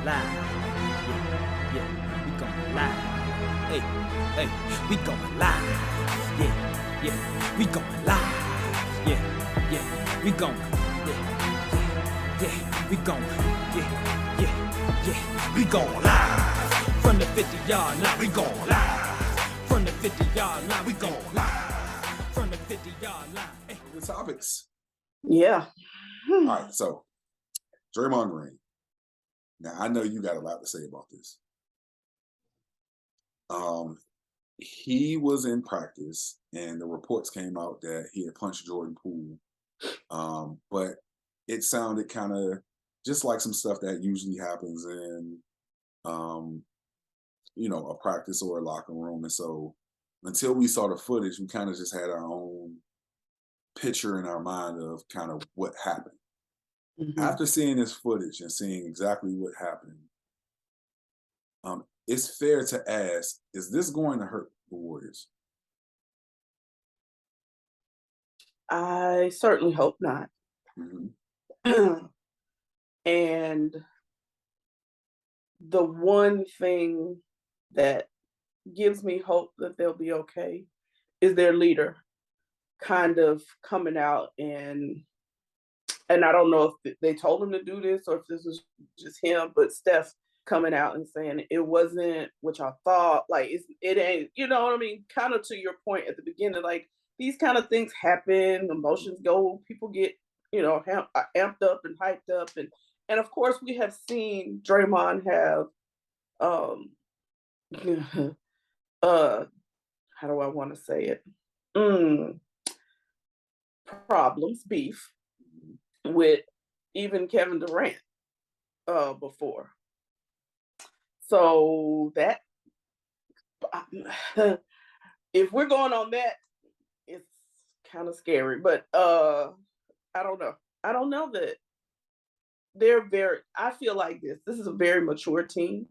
live. Yeah, yeah, we going live. Hey, hey, we going live. Yeah, yeah, we going live. Yeah, yeah, we going. Yeah, yeah, we going. Yeah, yeah, yeah, we going live. From the 50-yard line, we going live. From the 50-yard line, we going live. From the 50-yard line. Hey. The topics. Yeah. All right, so Draymond Green. Now I know you got a lot to say about this. He was in practice, and the reports came out that he had punched Jordan Poole. But it sounded kind of just like some stuff that usually happens in, a practice or a locker room. And so until we saw the footage, we kind of just had our own picture in our mind of kind of what happened. Mm-hmm. After seeing this footage and seeing exactly what happened, it's fair to ask, is this going to hurt the Warriors? I certainly hope not. Mm-hmm. And the one thing that gives me hope that they'll be okay is their leader kind of coming out and I don't know if they told him to do this or if this was just him, but Steph coming out and saying it wasn't what y'all thought, like it ain't, you know what I mean? Kind of to your point at the beginning, like these kind of things happen, emotions go, people get, amped up and hyped up. And of course we have seen Draymond have, how do I want to say it? Problems, beef with even Kevin Durant before. So that, if we're going on that, it's kind of scary. But I don't know. I don't know that I feel like this is a very mature team.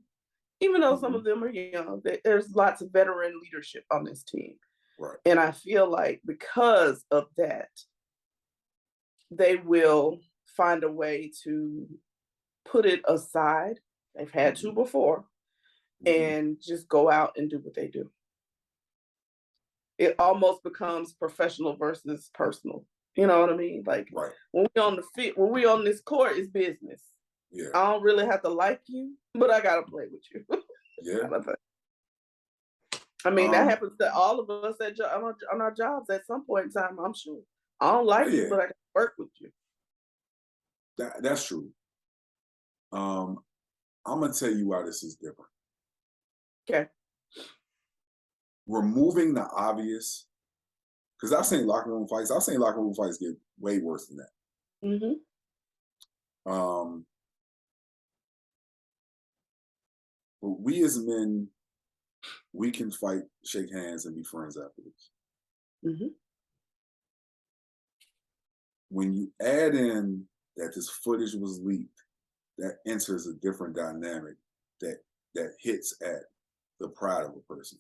Even though some of them are young, there's lots of veteran leadership on this team. Right. And I feel like because of that, they will find a way to put it aside. They've had to before, and just go out and do what they do. It almost becomes professional versus personal. You know what I mean? Like right. When we on this court, it's business. Yeah. I don't really have to like you, but I gotta play with you. Yeah. Kind of thing. I mean, that happens to all of us on our jobs at some point in time, I'm sure. I don't like you, but I can work with you. That's true. I'm gonna tell you why this is different. Okay. Removing the obvious, because I've seen locker room fights. I've seen locker room fights get way worse than that. Mm-hmm. But we as men, we can fight, shake hands, and be friends afterwards. Mm-hmm. When you add in that this footage was leaked, that enters a different dynamic that hits at the pride of a person.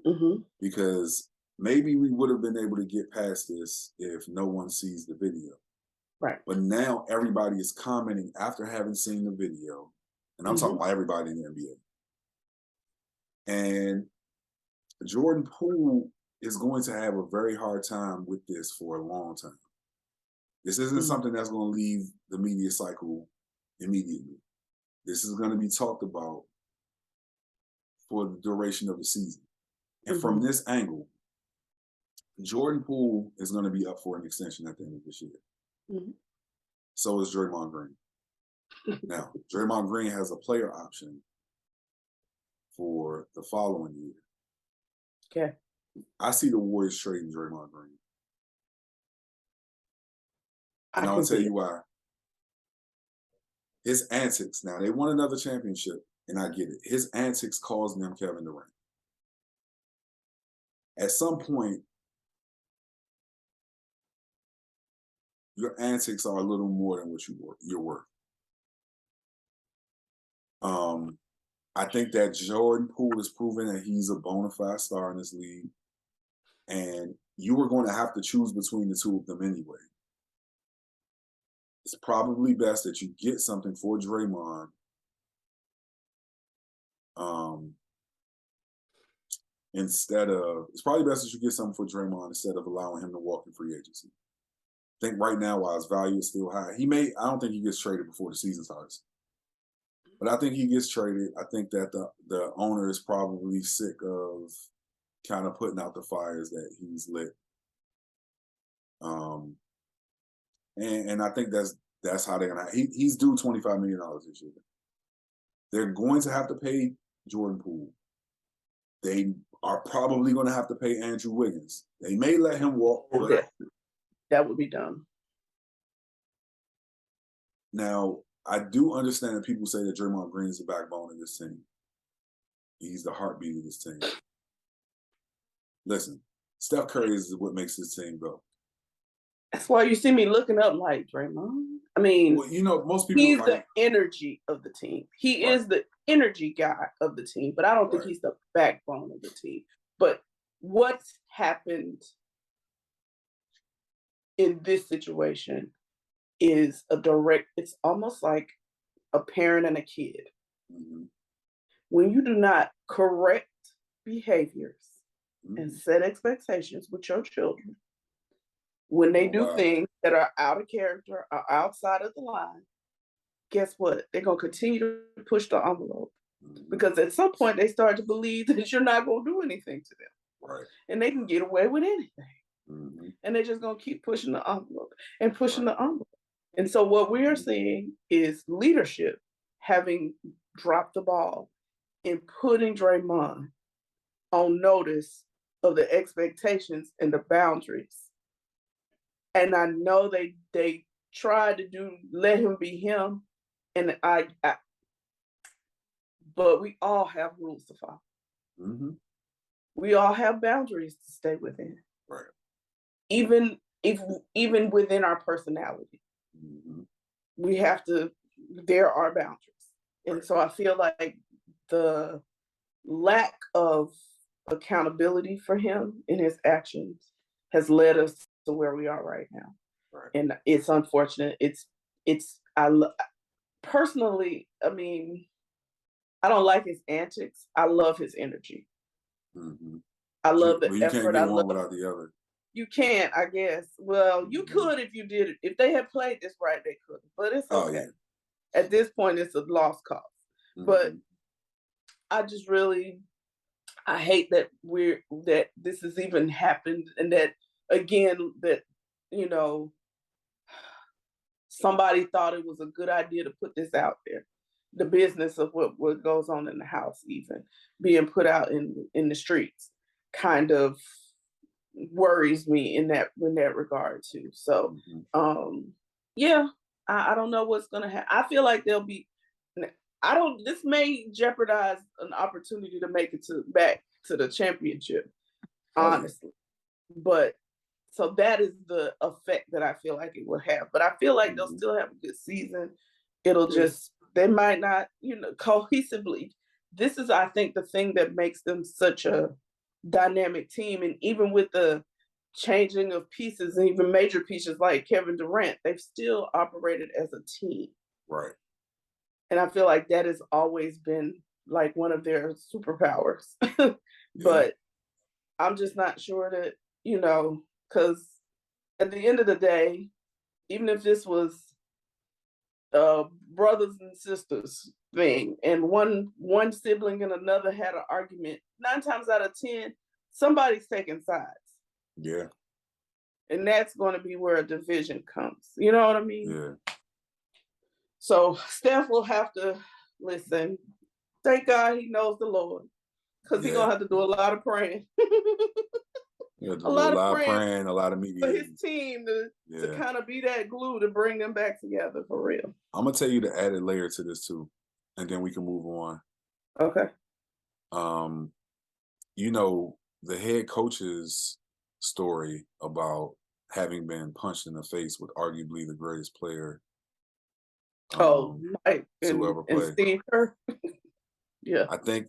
Mm-hmm. Because maybe we would have been able to get past this if no one sees the video. Right. But now everybody is commenting after having seen the video, and I'm talking about everybody in the NBA. And Jordan Poole is going to have a very hard time with this for a long time. This isn't something that's going to leave the media cycle immediately. This is going to be talked about for the duration of the season. And from this angle, Jordan Poole is going to be up for an extension at the end of this year. So is Draymond Green. Now, Draymond Green has a player option for the following year. Okay. I see the Warriors trading Draymond Green. And I'll tell you why. His antics, now they won another championship, and I get it. His antics caused them Kevin Durant. At some point, your antics are a little more than what you're worth. I think that Jordan Poole has proven that he's a bona fide star in this league, and you were going to have to choose between the two of them anyway. It's probably best that you get something for Draymond Instead of, it's probably best that you get something for Draymond instead of allowing him to walk in free agency. I think right now, while his value is still high, I don't think he gets traded before the season starts. But I think he gets traded. I think that the owner is probably sick of kind of putting out the fires that he's lit. And I think that's how they're gonna. He's due $25 million this year. They're going to have to pay Jordan Poole. They are probably going to have to pay Andrew Wiggins. They may let him walk. But that would be dumb. Now, I do understand that people say that Draymond Green is the backbone of this team. He's the heartbeat of this team. Listen, Steph Curry is what makes this team go. That's why you see me looking up like Draymond. I mean, well, most people. He's the energy of the team. He is the energy guy of the team, but I don't think he's the backbone of the team. But what's happened in this situation is it's almost like a parent and a kid. Mm-hmm. When you do not correct behaviors and set expectations with your children, when they do things that are out of character or outside of the line, guess what? They're going to continue to push the envelope. Because at some point, they start to believe that you're not going to do anything to them. Right. And they can get away with anything. Mm-hmm. And they're just going to keep pushing the envelope and pushing the envelope. And so what we are seeing is leadership having dropped the ball and putting Draymond on notice of the expectations and the boundaries. And I know they tried to let him be him, and but we all have rules to follow. Mm-hmm. We all have boundaries to stay within. Right. Even within our personality, we have to. There are boundaries, and so I feel like the lack of accountability for him in his actions has led us to where we are right now. Right. And it's unfortunate. Personally, I mean, I don't like his antics. I love his energy. Mm-hmm. I love the you effort. Can't get one without the other. You can't, I guess. Well, you could if you did it. If they had played this right, they could. But it's okay. At this point, it's a lost cause. But I just really, I hate that that this has even happened, and that again, that somebody thought it was a good idea to put this out there. The business of what goes on in the house, even being put out in the streets, kind of worries me in that regard too. So, I don't know what's gonna happen. I feel like there'll be. This may jeopardize an opportunity to make it back to the championship, honestly. But so that is the effect that I feel like it will have. But I feel like they'll still have a good season. It'll just, they might not, cohesively. This is, I think, the thing that makes them such a dynamic team. And even with the changing of pieces, and even major pieces like Kevin Durant, they've still operated as a team. Right. And I feel like that has always been like one of their superpowers. But I'm just not sure that, because at the end of the day, even if this was brothers and sisters thing, and one sibling and another had an argument, 9 times out of 10, somebody's taking sides. Yeah. And that's going to be where a division comes. You know what I mean? Yeah. So Steph will have to listen. Thank God he knows the Lord, because he's going to have to do a lot of praying. A lot of praying, a lot of media. For his team to kind of be that glue to bring them back together for real. I'm going to tell you the added layer to this too, and then we can move on. Okay. The head coach's story about having been punched in the face with arguably the greatest player Mike to ever play. And Steve Kerr. Yeah. I think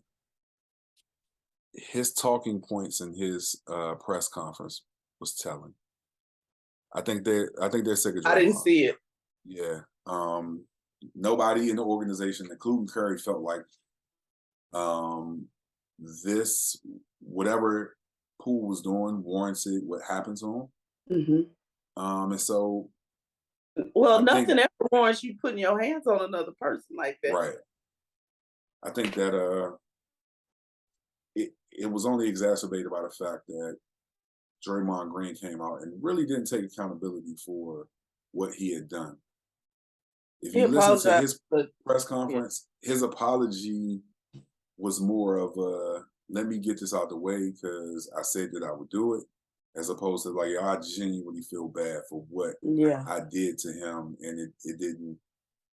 his talking points in his press conference was telling. I think they're sick of Draymond. I didn't see it. Yeah. Nobody in the organization, including Curry, felt like This, whatever Poole was doing, warranted what happened to him. Mm-hmm. And so, well, nothing ever warrants you putting your hands on another person like that. Right. I think that it was only exacerbated by the fact that Draymond Green came out and really didn't take accountability for what he had done. If you listen to his press conference, his apology was more of a, let me get this out the way because I said that I would do it, as opposed to like, I genuinely feel bad for what I did to him, and it didn't,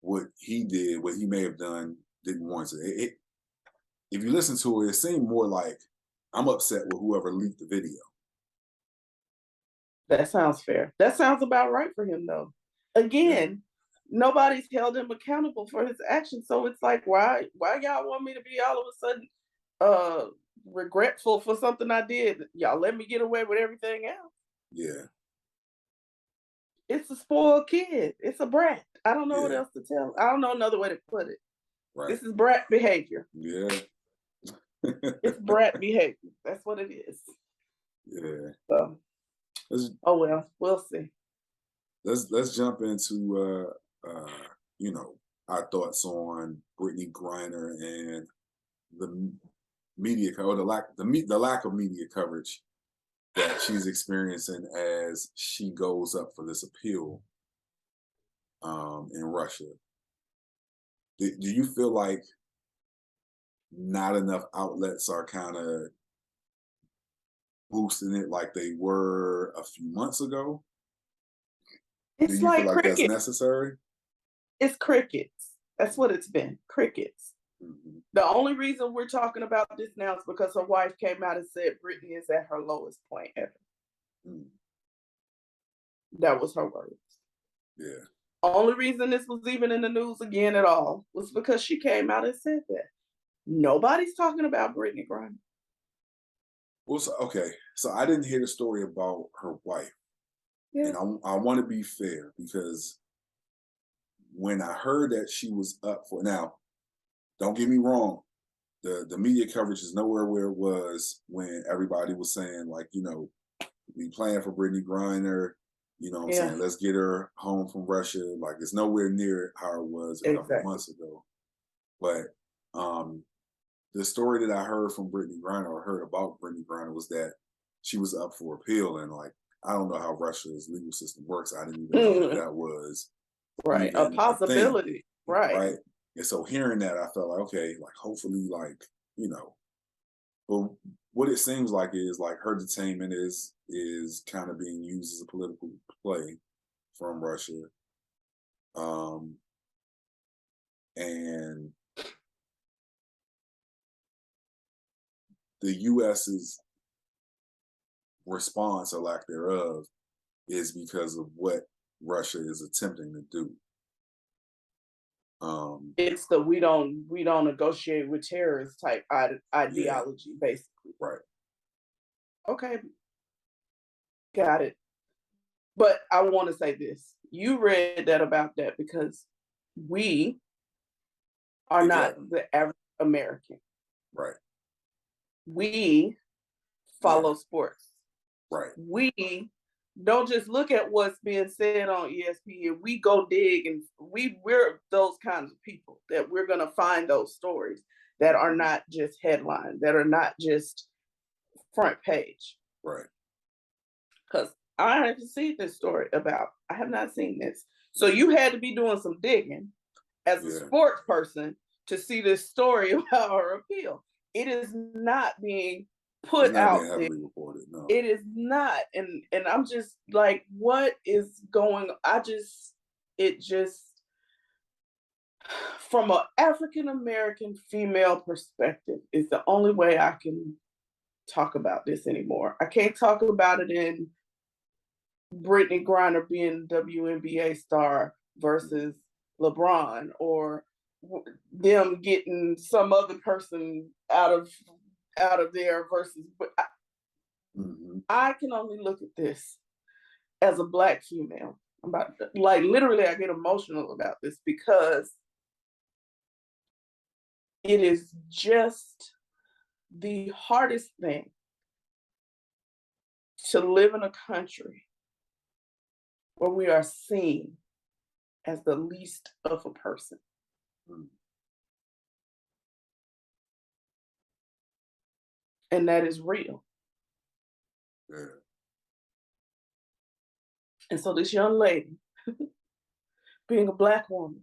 what he did, what he may have done, didn't warrant it. If you listen to it, it seemed more like, I'm upset with whoever leaked the video. That sounds fair. That sounds about right for him, though. Again, nobody's held him accountable for his actions, so it's like, why y'all want me to be all of a sudden regretful for something I did? Y'all let me get away with everything else. Yeah. It's a spoiled kid. It's a brat. I don't know what else to tell. I don't know another way to put it. Right. This is brat behavior. Yeah. It's brat behavior. That's what it is. Yeah. So, oh well, we'll see. Let's jump into you know, our thoughts on Brittney Griner and the media or the lack of media coverage that she's experiencing as she goes up for this appeal in Russia. Do you feel like not enough outlets are kind of boosting it like they were a few months ago? It's Do you like feel like crickets. that's necessary? It's crickets. That's what it's been. Crickets. Mm-hmm. The only reason we're talking about this now is because her wife came out and said Brittney is at her lowest point ever. Mm. That was her words. Yeah. Only reason this was even in the news again at all was because she came out and said that. Nobody's talking about Brittney Griner. Well, so I didn't hear the story about her wife. Yeah. And I want to be fair, because when I heard that she was up for, now, don't get me wrong, the media coverage is nowhere where it was when everybody was saying, like, you know, we playing for Brittney Griner, you know what I'm saying, let's get her home from Russia. Like, it's nowhere near how it was a couple months ago. But the story that I heard from Brittney Griner, or heard about Brittney Griner, was that she was up for appeal. And like, I don't know how Russia's legal system works. I didn't even know that was a possibility. Right. And so hearing that, I felt like, okay, like, hopefully, like, you know, but what it seems like is like her detainment is kind of being used as a political play from Russia. And the US's response, or lack thereof, is because of what Russia is attempting to do. It's the we don't negotiate with terrorists type ideology, basically. Right. Okay. Got it. But I want to say this. You read that about that because we are not the average American. Right. We follow sports. Right. We don't just look at what's being said on ESPN. We go dig, and we're those kinds of people that we're going to find those stories that are not just headlines, that are not just front page. Right. Because I haven't seen this story about, I have not seen this. So you had to be doing some digging as a sports person to see this story about her appeal. It is not being put out there. Reported, no. It is not. And I'm just like, what is going on? It just, from an African-American female perspective, is the only way I can talk about this anymore. I can't talk about it in Brittney Griner being WNBA star versus LeBron, or them getting some other person out of there versus. But I can only look at this as a Black female. Literally, I get emotional about this because it is just the hardest thing to live in a country where we are seen as the least of a person. Mm. And that is real. Yeah. And so this young lady, being a Black woman,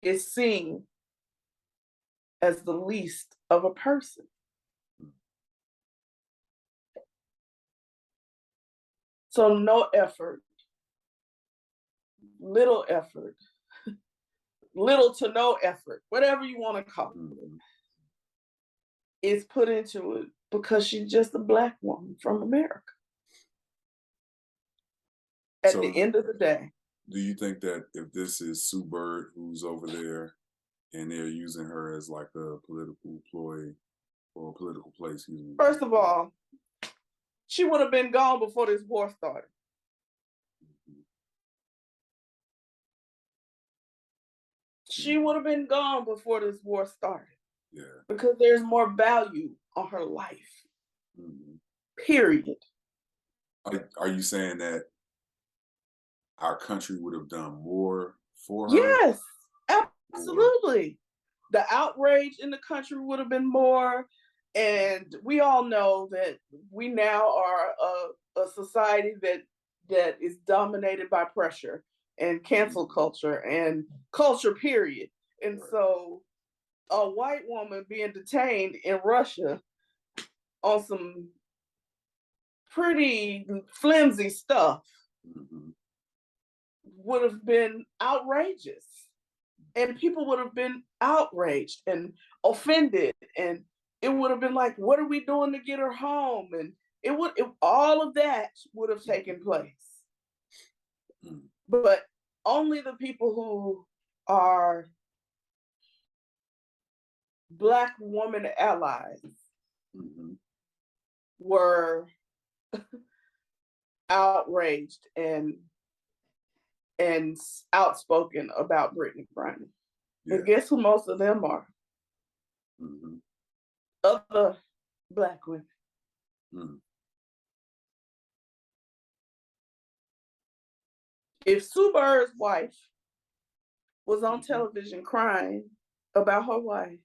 is seen as the least of a person. So no effort, little effort, little to no effort, whatever you want to call it, Mm-hmm. is put into it because she's just a Black woman from America. At the end of the day. Do you think that if this is Sue Bird who's over there and they're using her as like a political ploy or a political play, excuse me? First of all, she would have been gone before this war started. She would have been gone before this war started. Yeah. Because there's more value on her life. Mm-hmm. Period. Are you saying that our country would have done more for her? Yes, absolutely. The outrage in the country would have been more. And we all know that we now are a society that is dominated by pressure and cancel culture and culture, period. And so a white woman being detained in Russia on some pretty flimsy stuff would have been outrageous. And people would have been outraged and offended. And it would have been like, what are we doing to get her home? And all of that would have taken place. But only the people who are Black woman allies were outraged and outspoken about Brittney Griner. Yeah. And guess who most of them are? Other Black women. If Sue Bird's wife was on television crying about her wife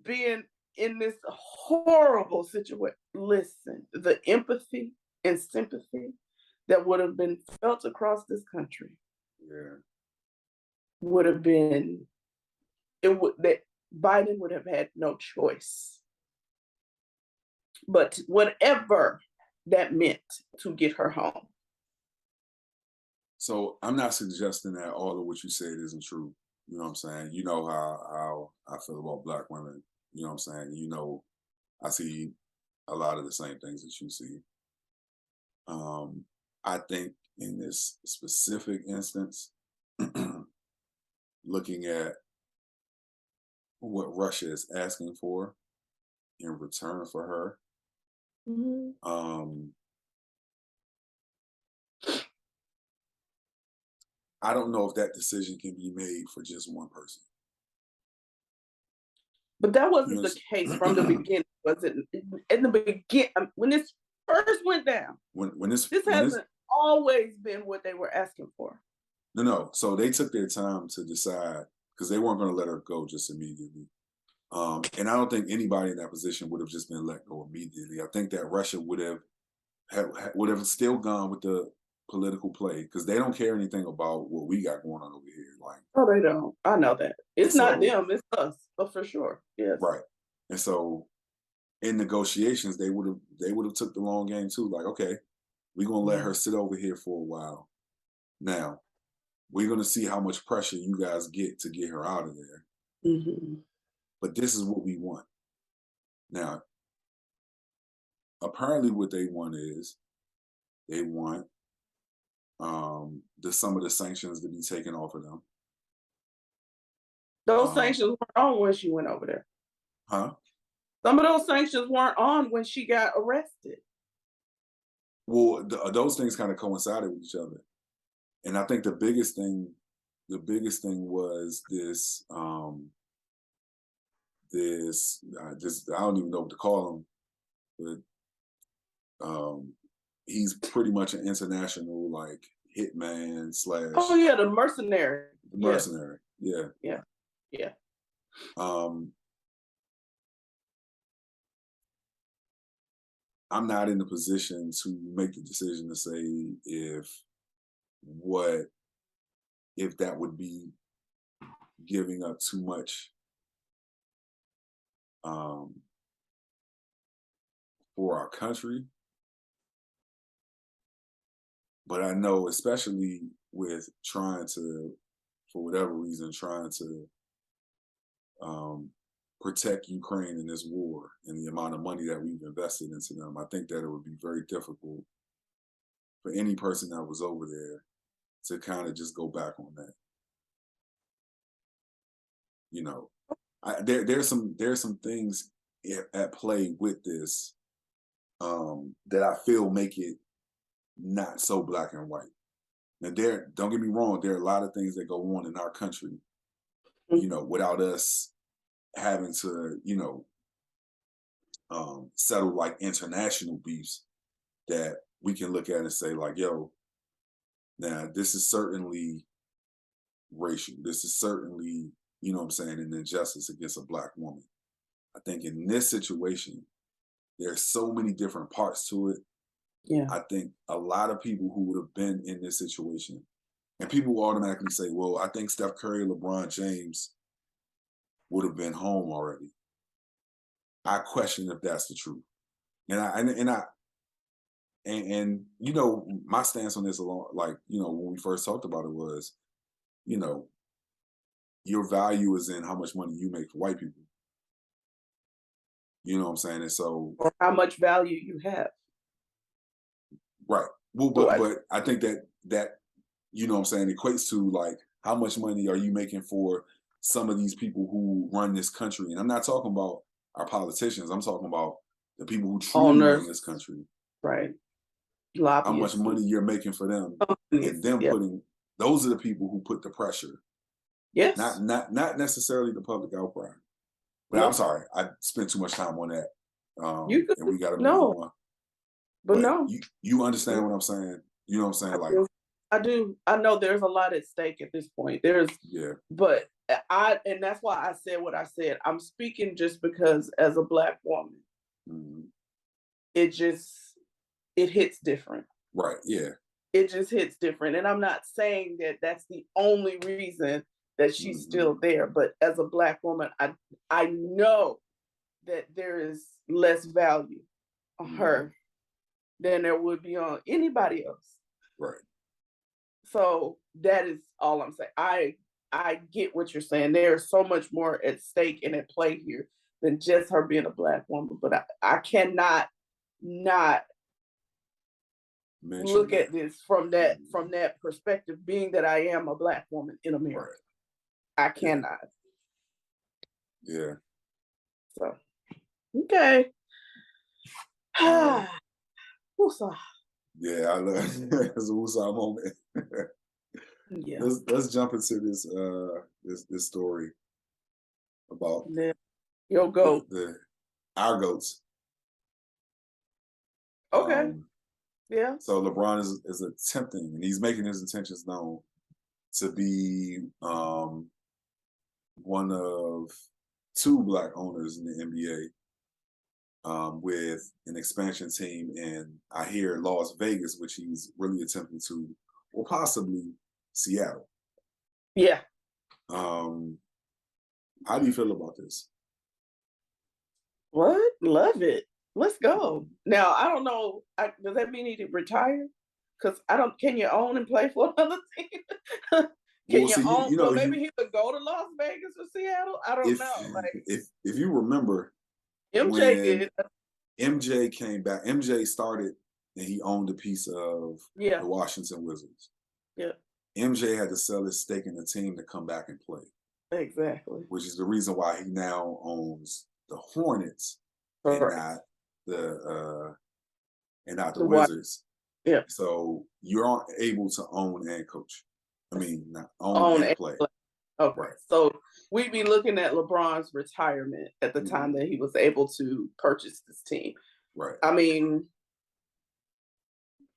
being in this horrible situation, listen, the empathy and sympathy that would have been felt across this country would have been, that Biden would have had no choice. But whatever that meant to get her home. So I'm not suggesting that all of what you said isn't true. You know what I'm saying? You know how I feel about Black women. You know what I'm saying? You know, I see a lot of the same things that you see. I think in this specific instance, looking at what Russia is asking for in return for her, I don't know if that decision can be made for just one person. But that wasn't the case from the beginning, was it? In the beginning, when this first went down, this hasn't always been what they were asking for. No. So they took their time to decide because they weren't going to let her go just immediately. And I don't think anybody in that position would have just been let go immediately. I think that Russia would have still gone with the political play because they don't care anything about what we got going on over here. Like, oh, they don't. I know that. It's not them, it's us, but for sure. Yes. Right. And so in negotiations, they would have took the long game too. Like, okay, we're gonna let her sit over here for a while. Now, we're gonna see how much pressure you guys get to get her out of there. But this is what we want. Now, apparently what they want is they want some of the sanctions to be taken off of them. Those sanctions weren't on when she went over there. Huh? Some of those sanctions weren't on when she got arrested. Well, those things kind of coincided with each other. And I think the biggest thing the biggest thing was this. I don't even know what to call him, but he's pretty much an international like hitman slash. Oh yeah, the mercenary. Mercenary. Yeah. Yeah. Yeah. I'm not in the position to make the decision to say if that would be giving up too much for our country. But I know, especially with trying to, for whatever reason, trying to protect Ukraine in this war and the amount of money that we've invested into them, I think that it would be very difficult for any person that was over there to kind of just go back on that. You know, there's some things at play with this that I feel make it not so black and white. Now, don't get me wrong, there are a lot of things that go on in our country, you know, without us having to, you know, settle like international beefs that we can look at and say like, yo, now this is certainly racial. This is certainly, you know what I'm saying, an injustice against a black woman. I think in this situation, there's so many different parts to it. Yeah. I think a lot of people who would have been in this situation, and people will automatically say, well, I think Steph Curry, LeBron James would have been home already. I question if that's the truth. And you know, my stance on this alone, like, you know, when we first talked about it was, you know, your value is in how much money you make for white people. You know what I'm saying? And so, or how much value you have. Right. Well, but I think that you know what I'm saying, equates to like how much money are you making for some of these people who run this country? And I'm not talking about our politicians. I'm talking about the people who truly run this country. Right. How much money you're making for them, and them putting. Those are the people who put the pressure. Yes. Not necessarily the public outcry. But I'm sorry, I spent too much time on that. And we got to move on. But no, you understand what I'm saying. You know what I'm saying? I do. I know there's a lot at stake at this point. But and that's why I said what I said. I'm speaking just because as a black woman, it hits different. Right. Yeah. It just hits different. And I'm not saying that that's the only reason that she's still there. But as a black woman, I know that there is less value on her than there would be on anybody else. Right. So that is all I'm saying. I get what you're saying. There's so much more at stake and at play here than just her being a black woman. But I cannot not look at this from that perspective, being that I am a black woman in America. Right. I cannot. Yeah. So, okay. Woosah. Yeah, I love it's a woosah moment. Yeah. Let's jump into this story about your goat. Our goats. Okay. Yeah. So LeBron is attempting, and he's making his intentions known to be one of two black owners in the NBA, with an expansion team in, I hear, Las Vegas, which he's really attempting to, or possibly Seattle. Yeah. How do you feel about this? What? Love it. Let's go. Now, I don't know. Does that mean he did retire? Because can you own and play for another team? Maybe he would go to Las Vegas or Seattle. I don't know. Like, if you remember, MJ did. MJ came back. MJ started and he owned a piece of the Washington Wizards. Yeah. MJ had to sell his stake in the team to come back and play. Exactly. Which is the reason why he now owns the Hornets and not the Wizards. Yeah. So you're able to own and coach. I mean, not own and play. Okay, Right. so we'd be looking at LeBron's retirement at the time that he was able to purchase this team. Right. I mean,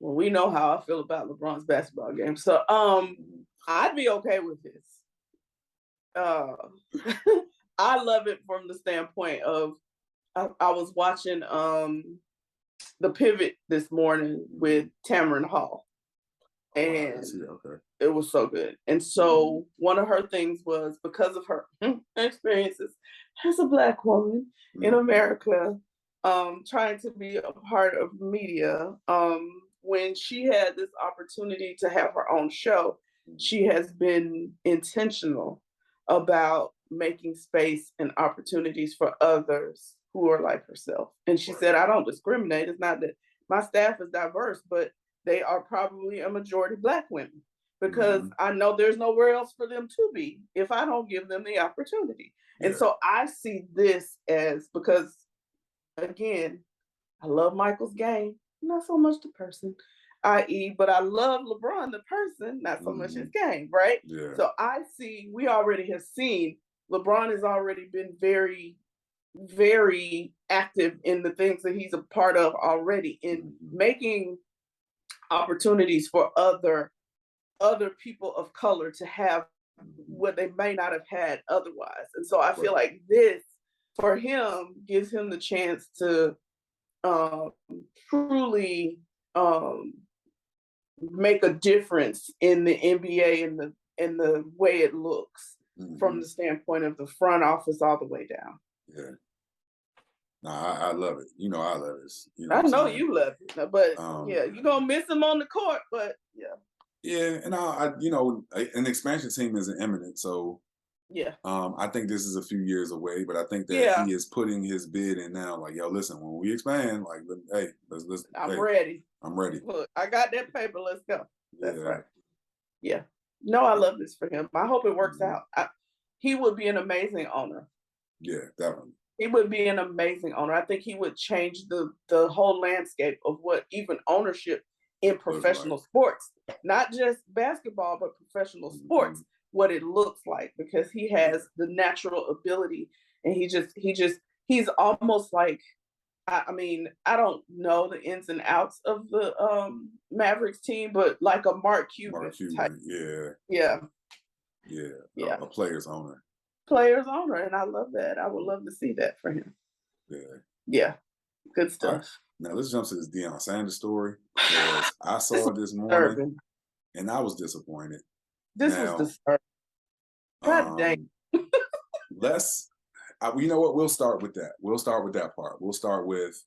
well, we know how I feel about LeBron's basketball game, so I'd be okay with this. I love it from the standpoint of I was watching The Pivot this morning with Tamron Hall, and it was so good. And so one of her things was, because of her experiences as a Black woman in America, trying to be a part of media, when she had this opportunity to have her own show, she has been intentional about making space and opportunities for others who are like herself. And she said, I don't discriminate. It's not that my staff is diverse, but they are probably a majority Black women, because I know there's nowhere else for them to be if I don't give them the opportunity. And so I see this as, because again, I love Michael's game, not so much the person, i.e., but I love LeBron the person, not so much his game, right? Yeah. So I see, we already have seen LeBron has already been very, very active in the things that he's a part of already, in making opportunities for other people of color to have what they may not have had otherwise. And so I feel like this, for him, gives him the chance to truly make a difference in the NBA and the way it looks from the standpoint of the front office all the way down. Yeah. No, I love it. You know, I love this. You know I know you love it, but yeah, you're gonna miss him on the court, but yeah. Yeah, and I you know, an expansion team isn't imminent, so yeah. I think this is a few years away, but I think that he is putting his bid in now. Like, yo, listen, when we expand, like, hey, let's. I'm ready. I'm ready. Look, I got that paper. Let's go. That's Yeah. right. Yeah. No, I love this for him. I hope it works out. He would be an amazing owner. Yeah, definitely. He would be an amazing owner. I think he would change the whole landscape of what even ownership in professional sports, not just basketball, but professional sports, what it looks like, because he has the natural ability, and he's almost like, I mean, I don't know the ins and outs of the Mavericks team, but like a Mark Cuban type. Yeah. A player's owner. And I love that. I would love to see that for him. Yeah. Good stuff. Right. Now let's jump to this Deion Sanders story, because I saw it this morning and I was disappointed. This was disturbing. God dang. You know what? We'll start with that. We'll start with that part. We'll start with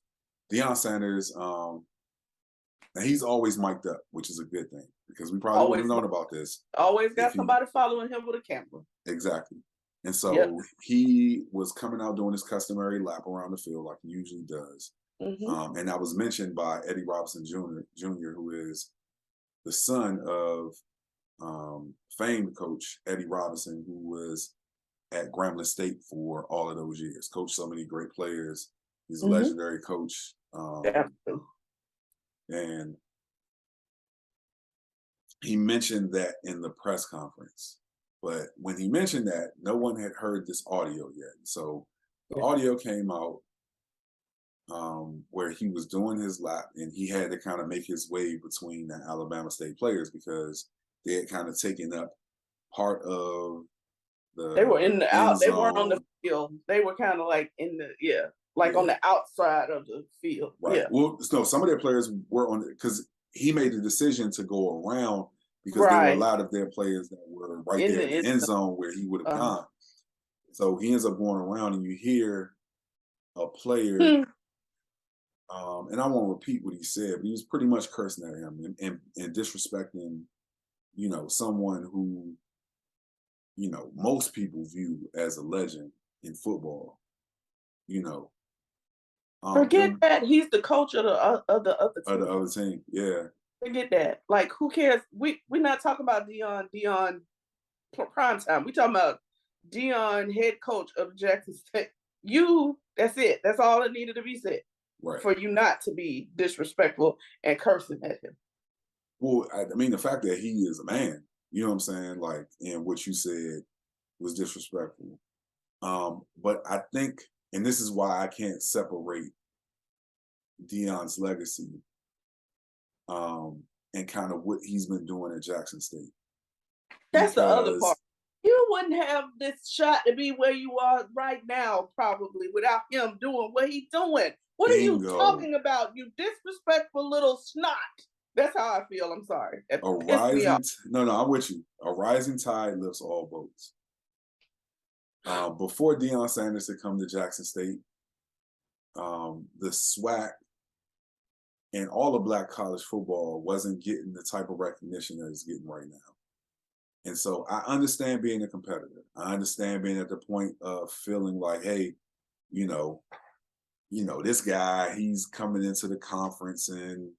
Deion Sanders. And he's always mic'd up, which is a good thing, because we probably wouldn't have known about this. Always got somebody following him with a camera. Exactly. And so he was coming out doing his customary lap around the field like he usually does. And that was mentioned by Eddie Robinson Jr., who is the son of famed coach Eddie Robinson, who was at Grambling State for all of those years, coached so many great players. He's a legendary coach. And he mentioned that in the press conference. But when he mentioned that, no one had heard this audio yet. So the audio came out where he was doing his lap, and he had to kind of make his way between the Alabama State players, because they had kind of taken up part of the. They were in the out. They weren't on the field. They were kind of like in the on the outside of the field. Right. Yeah. Well, no, some of their players were on it, because he made the decision to go around, because there were a lot of their players that were right there in the end zone where he would have gone. So he ends up going around, and you hear a player, and I won't repeat what he said, but he was pretty much cursing at him and disrespecting, you know, someone who, you know, most people view as a legend in football, you know. Forget that he's the coach of the other team. Of the other team, yeah. Forget that. Like, who cares? We're not talking about Deion prime time. We're talking about Deion, head coach of Jackson State. That's it. That's all that needed to be said. Right. For you not to be disrespectful and cursing at him. Well, I mean, the fact that he is a man, You know what I'm saying? Like, and what you said was disrespectful. But I think, and this is why I can't separate Deion's legacy and kind of what he's been doing at Jackson State. That's the other part. You wouldn't have this shot to be where you are right now, probably, without him doing what he's doing. What are you talking about, you disrespectful little snot? That's how I feel. I'm sorry. No, I'm with you. A rising tide lifts all boats. Before Deion Sanders had come to Jackson State, the SWAC and all of Black college football wasn't getting the type of recognition that it's getting right now. And so I understand being a competitor. I understand being at the point of feeling like, hey, this guy, he's coming into the conference and,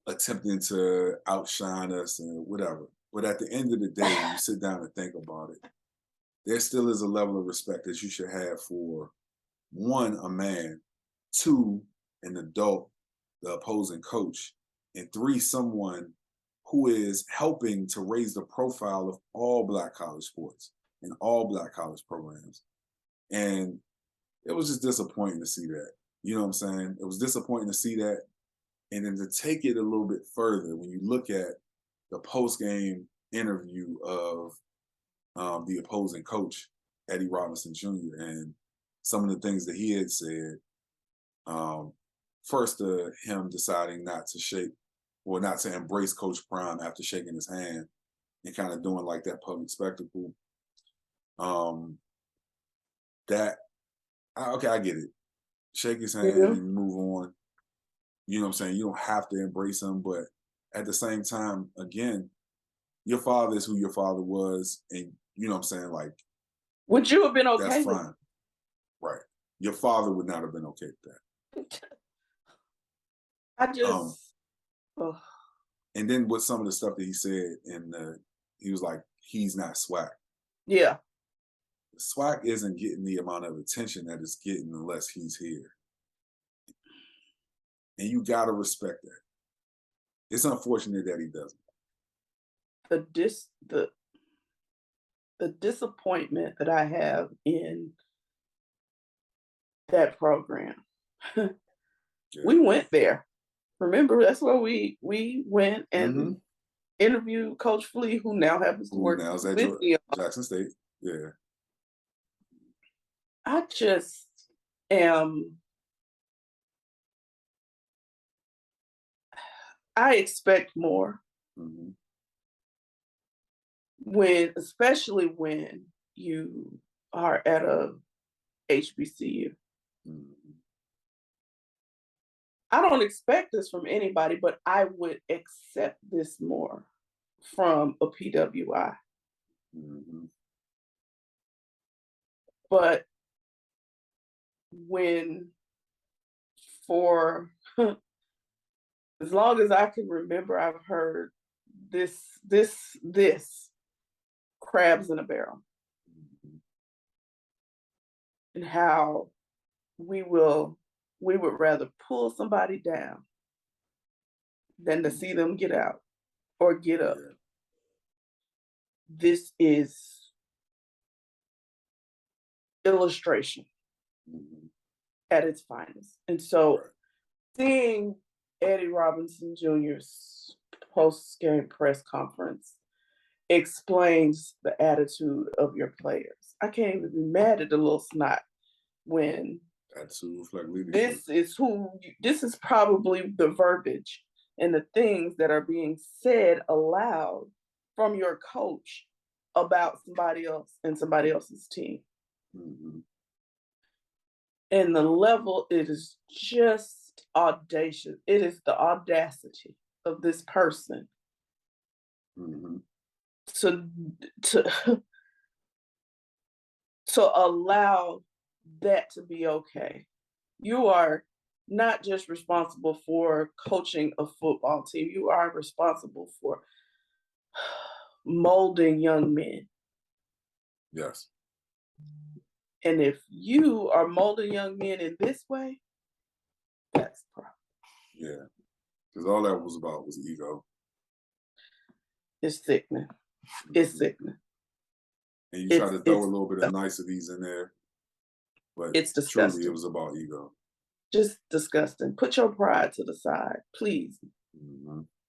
attempting to outshine us and whatever. But at the end of the day, when you sit down and think about it, there still is a level of respect that you should have for, one, a man, two, an adult, the opposing coach, and three, someone who is helping to raise the profile of all Black college sports and all Black college programs. And it was just disappointing to see that. You know what I'm saying? It was disappointing to see that. And then to take it a little bit further, when you look at the post-game interview of the opposing coach, Eddie Robinson Jr., and some of the things that he had said, first him deciding not to embrace Coach Prime after shaking his hand and kind of doing like that public spectacle. I get it. Shake his hand and move on. You know what I'm saying? You don't have to embrace him, but at the same time, again, your father is who your father was, and you know what I'm saying? Like, would you have been okay? That's fine. Right. Your father would not have been okay with that. I just and then with some of the stuff that he said, he was like, he's not SWAC. Yeah. SWAC isn't getting the amount of attention that it's getting unless he's here. And you gotta respect that. It's unfortunate that he doesn't. The disappointment that I have in that program. We went there. Remember, that's where we went and interviewed Coach Flea, who now happens to work at Jackson State. Yeah. I just am. I expect more especially when you are at a HBCU. I don't expect this from anybody, but I would accept this more from a PWI. But as long as I can remember, I've heard this crabs in a barrel, and how we would rather pull somebody down than to see them get out or get up. This is illustration at its finest. And so seeing Eddie Robinson Jr.'s post-game press conference explains the attitude of your players. I can't even be mad at the little snot when this is probably the verbiage and the things that are being said aloud from your coach about somebody else and somebody else's team. And the level, it is just audacious. It is the audacity of this person to allow that to be okay. You are not just responsible for coaching a football team. You are responsible for molding young men. Yes. And if you are molding young men in this way, that's the problem. Yeah. Because all that was about was ego. It's sickening. It's sickening. And you try to throw a little bit of niceties in there, but it's disgusting. Truly it was about ego. Just disgusting. Put your pride to the side, please.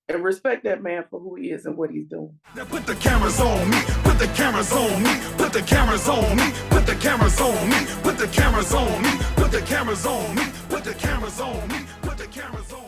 And respect that man for who he is and what he's doing. Now put the cameras on me, put the cameras on me, put the cameras on me, put the cameras on me, put the cameras on me, put the cameras on me, put the cameras on me, put the cameras on me.